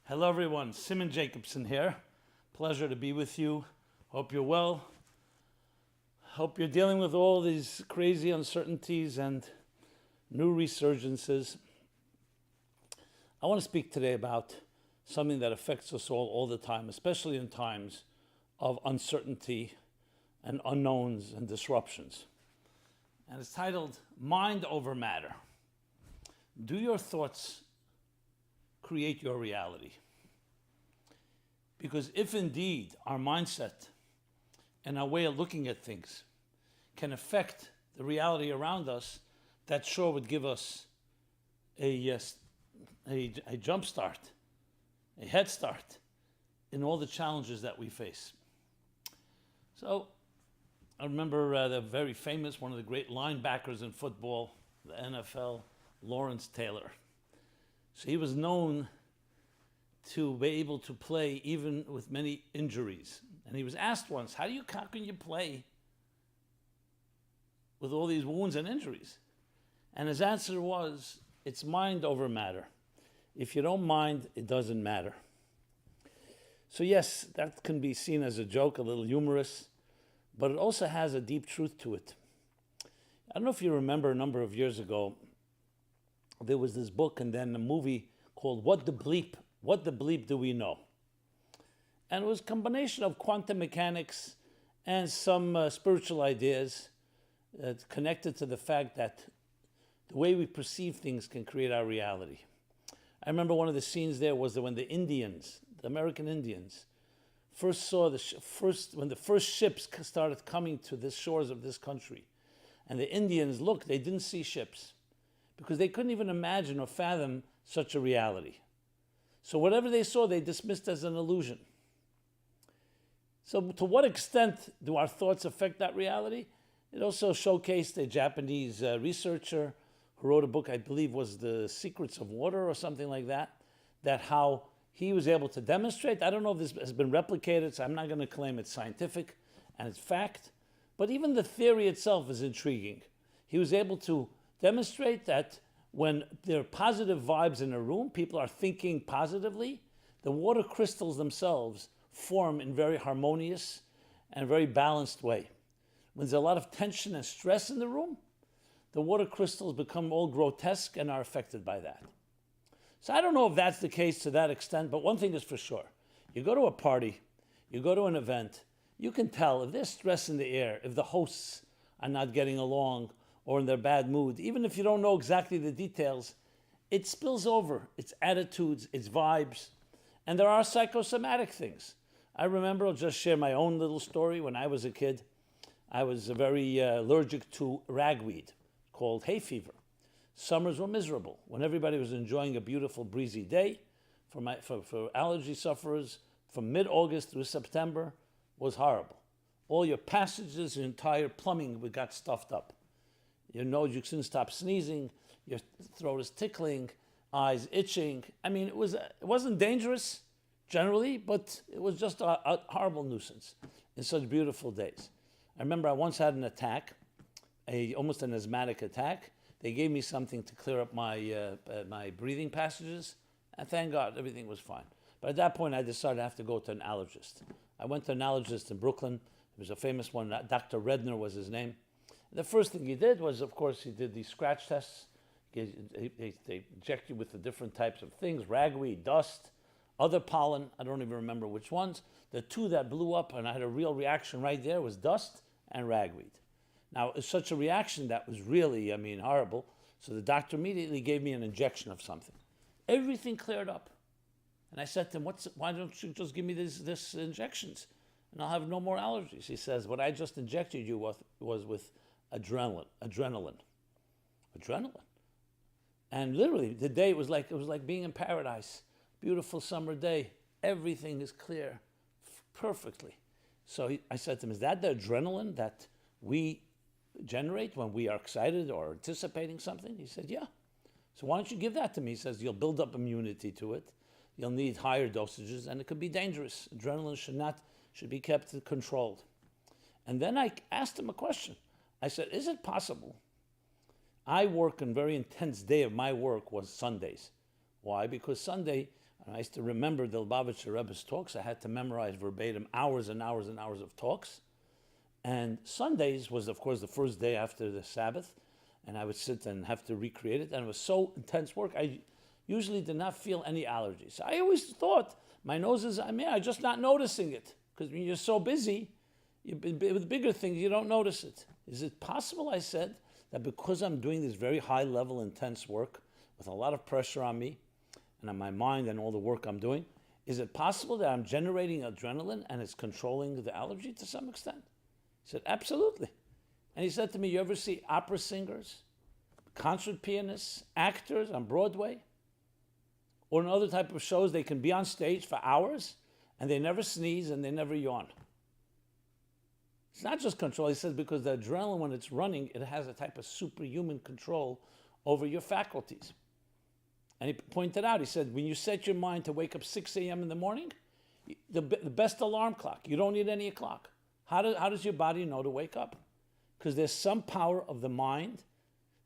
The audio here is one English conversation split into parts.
Hello everyone, Simon Jacobson here. Pleasure to be with you. Hope you're well. Hope you're dealing with all these crazy uncertainties and new resurgences. I want to speak today about something that affects us all the time, especially in times of uncertainty and unknowns and disruptions. And it's titled, Mind Over Matter. Do your thoughts create your reality? Because if indeed our mindset and our way of looking at things can affect the reality around us, that sure would give us a jump start, a head start in all the challenges that we face. So I remember the very famous, one of the great linebackers in football, the NFL, Lawrence Taylor. So he was known to be able to play even with many injuries. And he was asked once, how can you play with all these wounds and injuries? And his answer was, it's mind over matter. If you don't mind, it doesn't matter. So yes, that can be seen as a joke, a little humorous, but it also has a deep truth to it. I don't know if you remember a number of years ago, there was this book and then a movie called What the Bleep Do We Know? And it was a combination of quantum mechanics and some spiritual ideas connected to the fact that the way we perceive things can create our reality. I remember one of the scenes there was that when the Indians, the American Indians, first saw when the first ships started coming to the shores of this country, and the Indians looked, they didn't see ships, because they couldn't even imagine or fathom such a reality. So whatever they saw, they dismissed as an illusion. So to what extent do our thoughts affect that reality? It also showcased a Japanese researcher who wrote a book, I believe was The Secrets of Water or something like that, that how he was able to demonstrate. I don't know if this has been replicated, so I'm not going to claim it's scientific and it's fact, but even the theory itself is intriguing. He was able to demonstrate that when there are positive vibes in a room, people are thinking positively, the water crystals themselves form in very harmonious and very balanced way. When there's a lot of tension and stress in the room, the water crystals become all grotesque and are affected by that. So I don't know if that's the case to that extent, but one thing is for sure. You go to a party, you go to an event, you can tell if there's stress in the air, if the hosts are not getting along, or in their bad mood, even if you don't know exactly the details, it spills over. It's attitudes, it's vibes, and there are psychosomatic things. I remember, I'll just share my own little story. When I was a kid, I was very allergic to ragweed called hay fever. Summers were miserable. When everybody was enjoying a beautiful breezy day, for allergy sufferers, from mid-August through September was horrible. All your passages, your entire plumbing got stuffed up. Your nose, you couldn't stop sneezing, your throat is tickling, eyes itching. I mean, it wasn't dangerous generally, but it was just a horrible nuisance in such beautiful days. I remember I once had an attack, almost an asthmatic attack. They gave me something to clear up my breathing passages, and thank God, everything was fine. But at that point, I decided I have to go to an allergist. I went to an allergist in Brooklyn. It was a famous one, Dr. Redner was his name. The first thing he did was, of course, he did these scratch tests. They inject you with the different types of things, ragweed, dust, other pollen. I don't even remember which ones. The two that blew up, and I had a real reaction right there, was dust and ragweed. Now, it's such a reaction that was really, horrible. So the doctor immediately gave me an injection of something. Everything cleared up. And I said to him, why don't you just give me this injections, and I'll have no more allergies? He says, what I just injected you was with adrenaline. And literally, the day it was like being in paradise. Beautiful summer day. Everything is clear perfectly. So I said to him, is that the adrenaline that we generate when we are excited or anticipating something? He said, yeah. So why don't you give that to me? He says, you'll build up immunity to it. You'll need higher dosages, and it could be dangerous. Adrenaline should be kept controlled. And then I asked him a question. I said, is it possible? I work, a very intense day of my work was Sundays. Why? Because Sunday, And I used to remember the Lubavitcher Rebbe's talks. I had to memorize verbatim hours and hours and hours of talks. And Sundays was, of course, the first day after the Sabbath. And I would sit and have to recreate it. And it was so intense work, I usually did not feel any allergies. I always thought my nose is, I'm just not noticing it. Because when you're so busy, with bigger things, you don't notice it. Is it possible, I said, that because I'm doing this very high level, intense work with a lot of pressure on me and on my mind and all the work I'm doing, is it possible that I'm generating adrenaline and it's controlling the allergy to some extent? He said, absolutely. And he said to me, you ever see opera singers, concert pianists, actors on Broadway, or in other type of shows? They can be on stage for hours and they never sneeze and they never yawn. It's not just control. He says because the adrenaline, when it's running, it has a type of superhuman control over your faculties. And he pointed out, he said, when you set your mind to wake up 6 a.m. in the morning, the best alarm clock, you don't need any clock. How does your body know to wake up? Because there's some power of the mind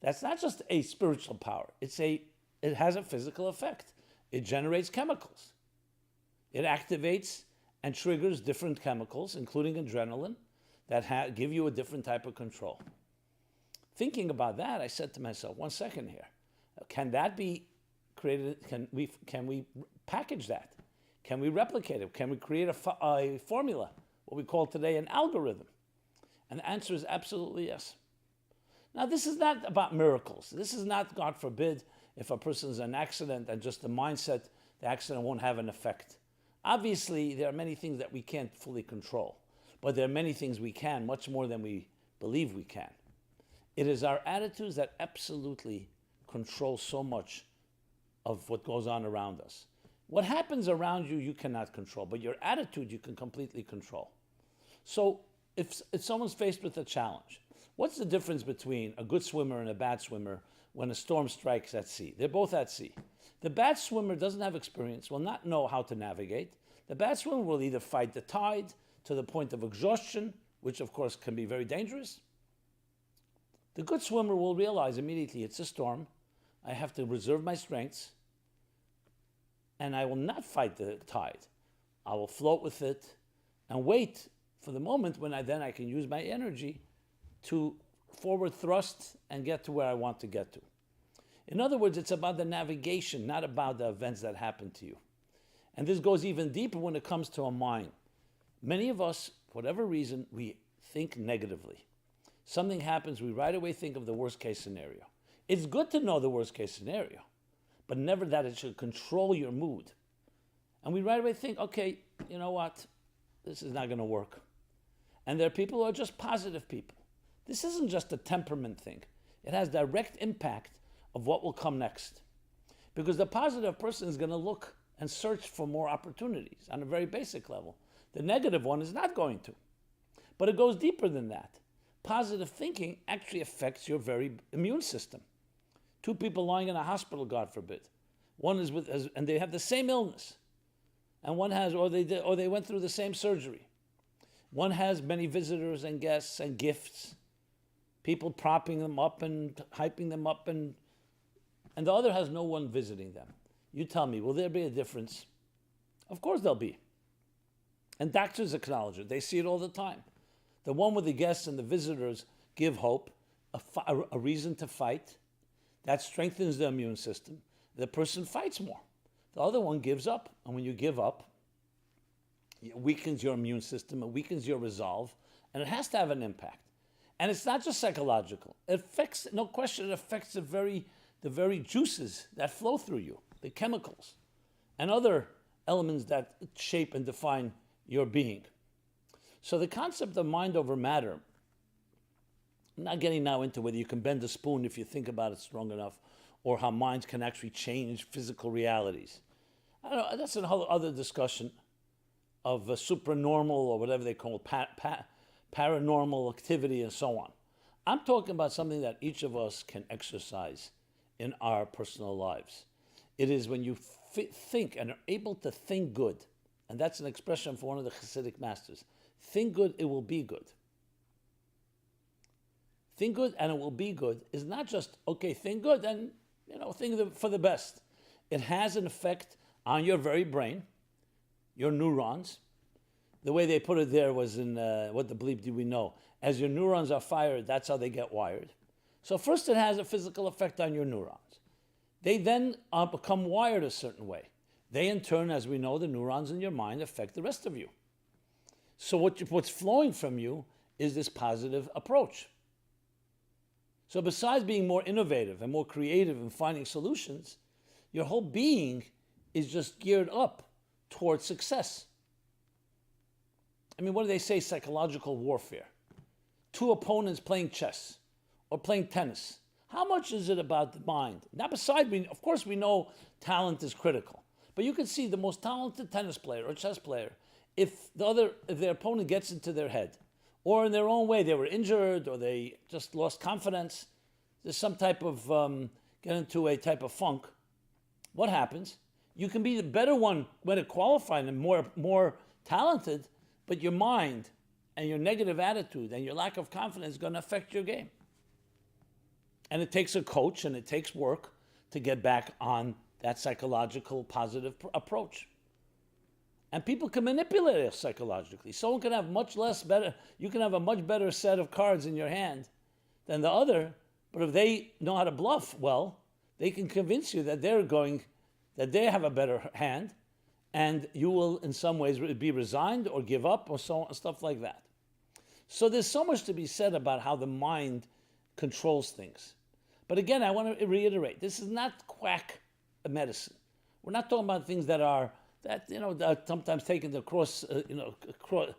that's not just a spiritual power. It has a physical effect. It generates chemicals. It activates and triggers different chemicals, including adrenaline, that give you a different type of control. Thinking about that, I said to myself, 1 second here. Can that be created? Can we package that? Can we replicate it? Can we create a formula, what we call today an algorithm? And the answer is absolutely yes. Now, this is not about miracles. This is not, God forbid, if a person's in an accident and just the mindset, the accident won't have an effect. Obviously, there are many things that we can't fully control, but there are many things we can, much more than we believe we can. It is our attitudes that absolutely control so much of what goes on around us. What happens around you, you cannot control, but your attitude you can completely control. So if someone's faced with a challenge, what's the difference between a good swimmer and a bad swimmer when a storm strikes at sea? They're both at sea. The bad swimmer doesn't have experience, will not know how to navigate. The bad swimmer will either fight the tide to the point of exhaustion, which of course can be very dangerous. The good swimmer will realize immediately it's a storm. I have to reserve my strengths, and I will not fight the tide. I will float with it and wait for the moment when I can use my energy to forward thrust and get to where I want to get to. In other words, it's about the navigation, not about the events that happen to you. And this goes even deeper when it comes to a mind. Many of us, for whatever reason, we think negatively. Something happens, we right away think of the worst case scenario. It's good to know the worst case scenario, but never that it should control your mood. And we right away think, okay, you know what? This is not going to work. And there are people who are just positive people. This isn't just a temperament thing. It has direct impact of what will come next. Because the positive person is going to look and search for more opportunities on a very basic level. The negative one is not going to. But it goes deeper than that. Positive thinking actually affects your very immune system. Two people lying in a hospital, God forbid. One is and they have the same illness. And one has, or they went through the same surgery. One has many visitors and guests and gifts. People propping them up and hyping them up, and the other has no one visiting them. You tell me, will there be a difference? Of course there'll be. And doctors acknowledge it. They see it all the time. The one with the guests and the visitors give hope, a reason to fight. That strengthens the immune system. The person fights more. The other one gives up. And when you give up, it weakens your immune system, it weakens your resolve, and it has to have an impact. And it's not just psychological. It affects, no question, it affects the very juices that flow through you, the chemicals, and other elements that shape and define your being. So the concept of mind over matter, I'm not getting now into whether you can bend a spoon if you think about it strong enough, or how minds can actually change physical realities. I don't know, that's another other discussion of supranormal, or whatever they call it, paranormal activity and so on. I'm talking about something that each of us can exercise in our personal lives. It is when you think and are able to think good, and that's an expression for one of the Hasidic masters. Think good, it will be good. Think good and it will be good is not just, okay, think good and, think for the best. It has an effect on your very brain, your neurons. The way they put it there was in what the bleep do we know? As your neurons are fired, that's how they get wired. So first it has a physical effect on your neurons. They then become wired a certain way. They in turn, as we know, the neurons in your mind affect the rest of you. So what's flowing from you is this positive approach. So besides being more innovative and more creative and finding solutions, your whole being is just geared up towards success. I mean, what do they say? Psychological warfare. Two opponents playing chess or playing tennis. How much is it about the mind? Now, of course, we know talent is critical. But you can see the most talented tennis player or chess player, if their opponent gets into their head, or in their own way, they were injured or they just lost confidence, there's some type of, get into a type of funk, what happens? You can be the better one when it qualified and more talented, but your mind and your negative attitude and your lack of confidence is going to affect your game. And it takes a coach and it takes work to get back on that psychological positive approach. And people can manipulate it psychologically. Someone can have you can have a much better set of cards in your hand than the other, but if they know how to bluff well, they can convince you that that they have a better hand, and you will in some ways be resigned or give up or so on, stuff like that. So there's so much to be said about how the mind controls things. But again, I want to reiterate, this is not quack medicine. We're not talking about things that are sometimes taken to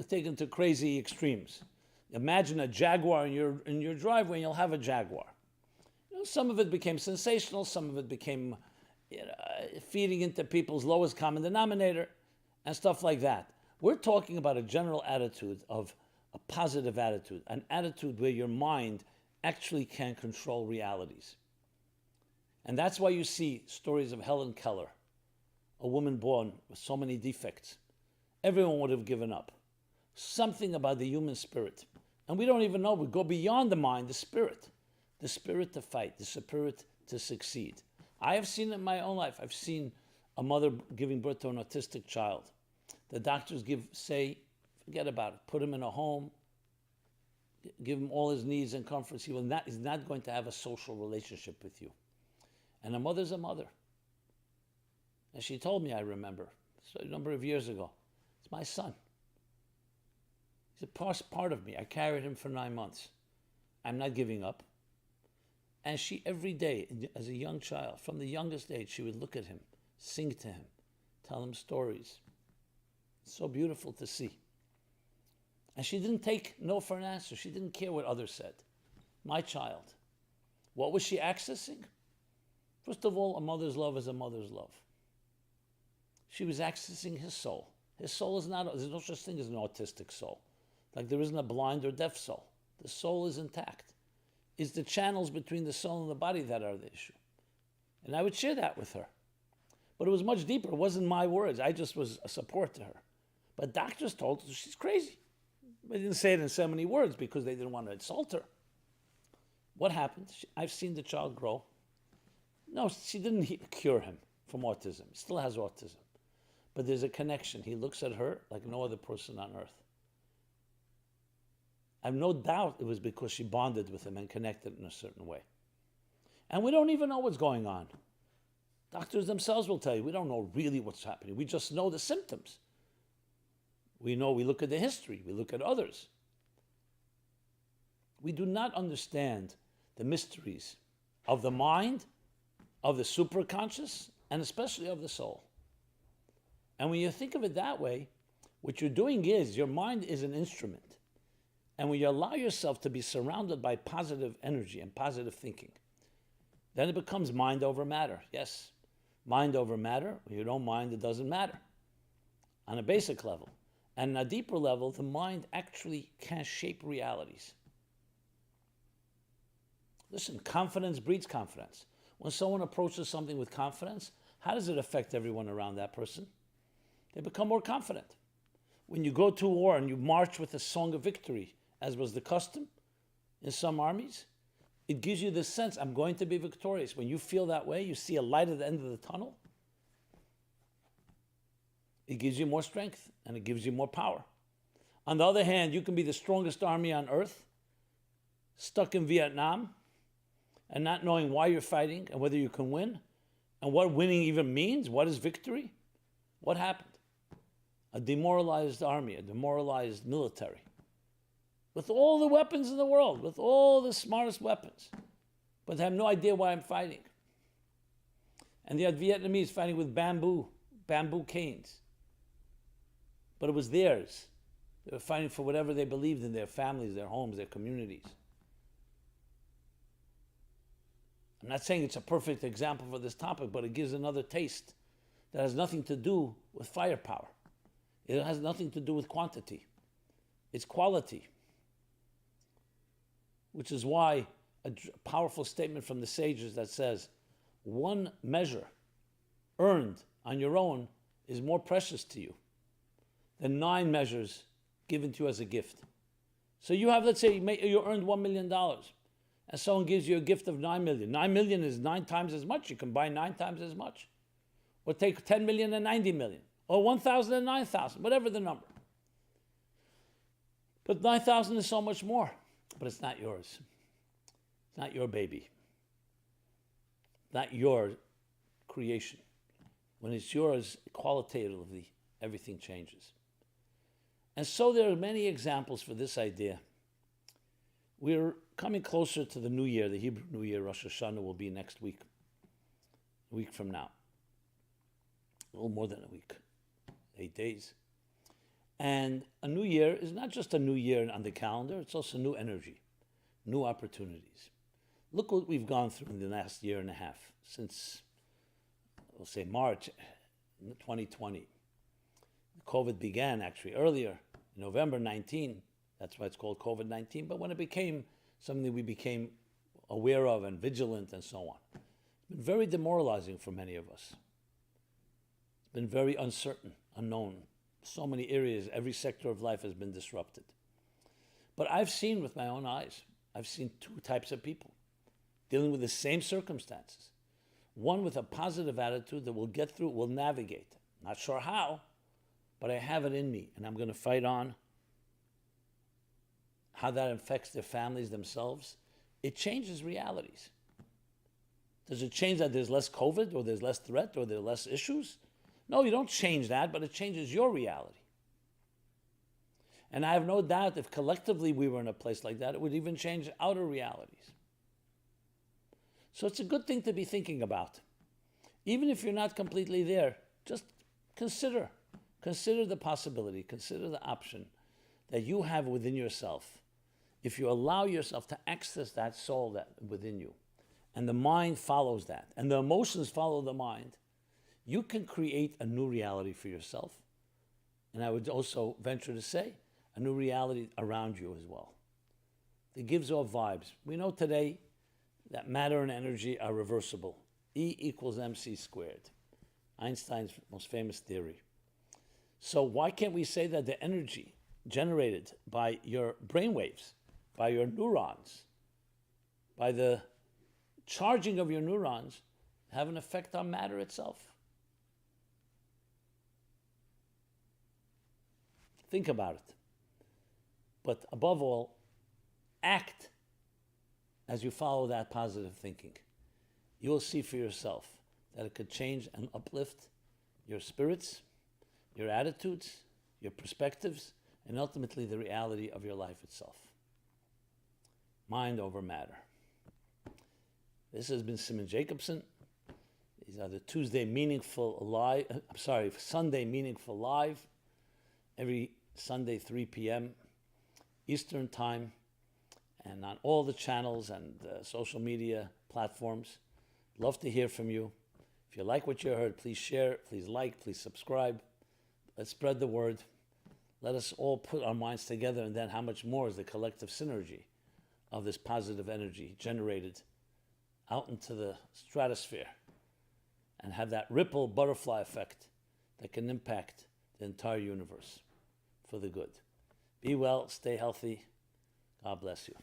taken to crazy extremes. Imagine a jaguar in your driveway, and you'll have a jaguar. Some of it became sensational. Some of it became feeding into people's lowest common denominator and stuff like that. We're talking about a general attitude of a positive attitude, an attitude where your mind actually can control realities. And that's why you see stories of Helen Keller, a woman born with so many defects. Everyone would have given up. Something about the human spirit. And we don't even know, we go beyond the mind, the spirit to fight, the spirit to succeed. I have seen it in my own life. I've seen a mother giving birth to an autistic child. The doctors say, forget about it, put him in a home, give him all his needs and comforts. He's not going to have a social relationship with you. And a mother's a mother. And she told me, I remember, a number of years ago, it's my son. He's a part of me. I carried him for 9 months. I'm not giving up. And she, every day, as a young child, from the youngest age, she would look at him, sing to him, tell him stories. It's so beautiful to see. And she didn't take no for an answer. She didn't care what others said. My child. What was she accessing? First of all, a mother's love is a mother's love. She was accessing his soul. His soul is not, there's no such thing as an autistic soul. Like there isn't a blind or deaf soul. The soul is intact. It's the channels between the soul and the body that are the issue. And I would share that with her. But it was much deeper. It wasn't my words. I just was a support to her. But doctors told her she's crazy. They didn't say it in so many words because they didn't want to insult her. What happened? I've seen the child grow. No, she didn't cure him from autism. He still has autism. But there's a connection. He looks at her like no other person on earth. I have no doubt it was because she bonded with him and connected in a certain way. And we don't even know what's going on. Doctors themselves will tell you, we don't know really what's happening. We just know the symptoms. We look at the history, we look at others. We do not understand the mysteries of the mind, of the superconscious, and especially of the soul. And when you think of it that way, what you're doing is, your mind is an instrument. And when you allow yourself to be surrounded by positive energy and positive thinking, then it becomes mind over matter. Yes, mind over matter. When you don't mind, it doesn't matter. On a basic level. And on a deeper level, the mind actually can shape realities. Listen, confidence breeds confidence. When someone approaches something with confidence, how does it affect everyone around that person? They become more confident. When you go to war and you march with a song of victory, as was the custom in some armies, it gives you this sense, I'm going to be victorious. When you feel that way, you see a light at the end of the tunnel, it gives you more strength and it gives you more power. On the other hand, you can be the strongest army on earth, stuck in Vietnam, and not knowing why you're fighting and whether you can win, and what winning even means. What is victory? What happened? A demoralized army, a demoralized military, with all the weapons in the world, with all the smartest weapons, but they have no idea why I'm fighting. And they had Vietnamese fighting with bamboo canes. But it was theirs. They were fighting for whatever they believed in, their families, their homes, their communities. I'm not saying it's a perfect example for this topic, but it gives another taste that has nothing to do with firepower. It has nothing to do with quantity. It's quality. Which is why a powerful statement from the sages that says, one measure earned on your own is more precious to you than 9 measures given to you as a gift. So you have, let's say, you earned $1 million, and someone gives you a gift of 9 million. 9 million is 9 times as much. You can buy 9 times as much. Or take 10 million and 90 million. Or 1,000 and 9,000, whatever the number. But 9,000 is so much more. But it's not yours. It's not your baby. Not your creation. When it's yours, qualitatively, everything changes. And so there are many examples for this idea. We're coming closer to the New Year, the Hebrew New Year. Rosh Hashanah will be next week, a week from now. A little more than a week, 8 days. And a new year is not just a new year on the calendar, it's also new energy, new opportunities. Look what we've gone through in the last year and a half, since, we'll say, March 2020. COVID began actually earlier, November 19. That's why it's called COVID-19. But when it became something we became aware of and vigilant and so on, it's been very demoralizing for many of us. It's been very uncertain, unknown. So many areas, every sector of life has been disrupted. But I've seen with my own eyes, I've seen 2 types of people dealing with the same circumstances. One with a positive attitude that will get through, will navigate. Not sure how, but I have it in me, and I'm going to fight on. How that affects their families, themselves, it changes realities. Does it change that there's less COVID, or there's less threat, or there are less issues? No, you don't change that, but it changes your reality. And I have no doubt if collectively we were in a place like that, it would even change outer realities. So it's a good thing to be thinking about. Even if you're not completely there, just consider the possibility, consider the option that you have within yourself. If you allow yourself to access that soul that within you, and the mind follows that, and the emotions follow the mind, you can create a new reality for yourself. And I would also venture to say, a new reality around you as well. It gives off vibes. We know today that matter and energy are reversible. E equals mc squared. Einstein's most famous theory. So why can't we say that the energy generated by your brainwaves, by your neurons, by the charging of your neurons, have an effect on matter itself? Think about it. But above all, act as you follow that positive thinking. You will see for yourself that it could change and uplift your spirits, your attitudes, your perspectives, and ultimately the reality of your life itself. Mind over matter. This has been Simon Jacobson. These are the Sunday Meaningful Live, every Sunday 3 p.m. Eastern Time, and on all the channels and social media platforms. Love to hear from you. If you like what you heard, please share, please like, please subscribe. Let's spread the word. Let us all put our minds together, and then how much more is the collective synergy of this positive energy generated out into the stratosphere and have that ripple butterfly effect that can impact the entire universe for the good. Be well, stay healthy. God bless you.